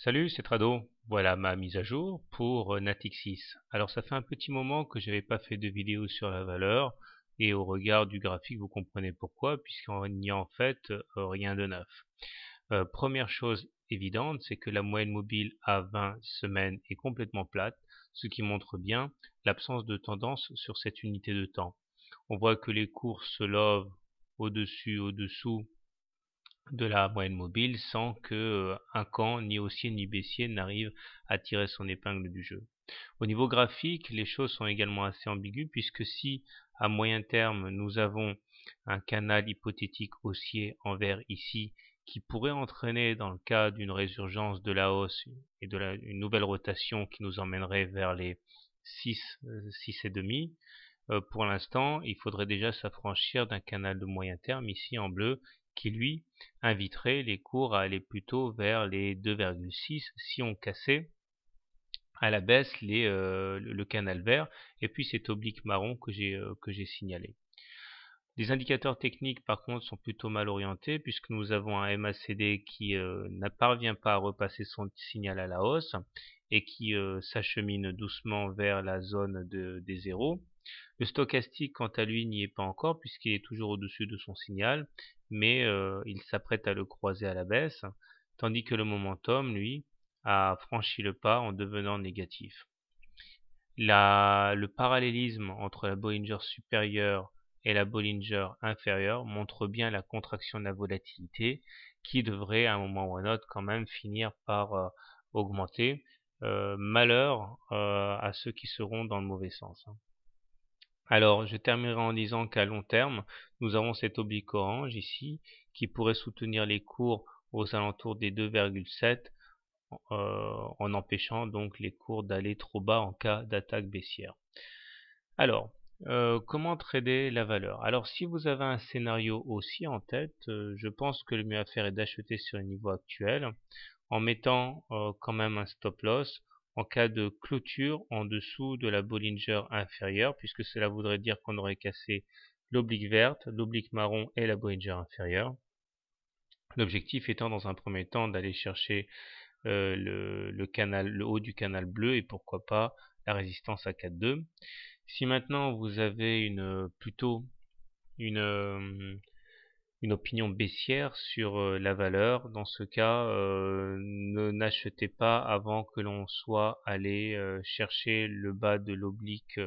Salut, c'est Trado. Voilà ma mise à jour pour Natixis. Alors ça fait un petit moment que j'avais pas fait de vidéo sur la valeur et au regard du graphique vous comprenez pourquoi puisqu'il n'y a en fait rien de neuf. Première chose évidente, c'est que la moyenne mobile à 20 semaines est complètement plate, ce qui montre bien l'absence de tendance sur cette unité de temps. On voit que les cours se lovent au-dessus, au-dessous de la moyenne mobile sans que un camp ni haussier ni baissier n'arrive à tirer son épingle du jeu. Au niveau graphique, les choses sont également assez ambiguës puisque si à moyen terme nous avons un canal hypothétique haussier en vert ici qui pourrait entraîner dans le cas d'une résurgence de la hausse et une nouvelle rotation qui nous emmènerait vers les 6, 6 et demi, pour l'instant, il faudrait déjà s'affranchir d'un canal de moyen terme ici en bleu qui lui inviterait les cours à aller plutôt vers les 2,6 si on cassait à la baisse le canal vert et puis cet oblique marron que j'ai signalé. Les indicateurs techniques par contre sont plutôt mal orientés puisque nous avons un MACD qui ne parvient pas à repasser son signal à la hausse et qui s'achemine doucement vers la zone des zéros. Le stochastique, quant à lui, n'y est pas encore puisqu'il est toujours au-dessus de son signal, mais il s'apprête à le croiser à la baisse, tandis que le momentum, lui, a franchi le pas en devenant négatif. Le parallélisme entre la Bollinger supérieure et la Bollinger inférieure montre bien la contraction de la volatilité qui devrait à un moment ou à un autre quand même finir par augmenter. Malheur à ceux qui seront dans le mauvais sens. Alors, je terminerai en disant qu'à long terme, nous avons cet oblique orange ici qui pourrait soutenir les cours aux alentours des 2,7 en empêchant donc les cours d'aller trop bas en cas d'attaque baissière. Alors, comment trader la valeur? Alors, si vous avez un scénario haussier en tête, je pense que le mieux à faire est d'acheter sur les niveaux actuels en mettant quand même un stop loss en cas de clôture en dessous de la Bollinger inférieure, puisque cela voudrait dire qu'on aurait cassé l'oblique verte, l'oblique marron et la Bollinger inférieure. L'objectif étant dans un premier temps d'aller chercher le haut du canal bleu et pourquoi pas la résistance à 4,2. Si maintenant vous avez plutôt une, une opinion baissière sur la valeur, dans ce cas, n'achetez pas avant que l'on soit allé chercher le bas de l'oblique,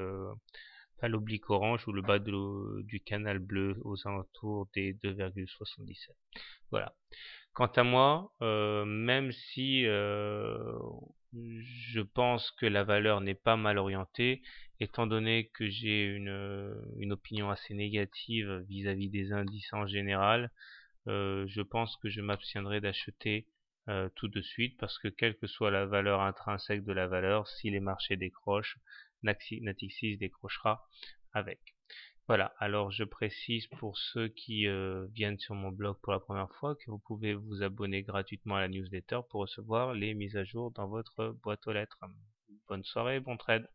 enfin l'oblique orange ou le bas du canal bleu aux alentours des 2,77. Voilà. Quant à moi, même si je pense que la valeur n'est pas mal orientée, étant donné que j'ai une opinion assez négative vis-à-vis des indices en général, je pense que je m'abstiendrai d'acheter tout de suite parce que quelle que soit la valeur intrinsèque de la valeur, si les marchés décrochent, Natixis décrochera avec. Voilà, alors je précise pour ceux qui viennent sur mon blog pour la première fois que vous pouvez vous abonner gratuitement à la newsletter pour recevoir les mises à jour dans votre boîte aux lettres. Bonne soirée, bon trade.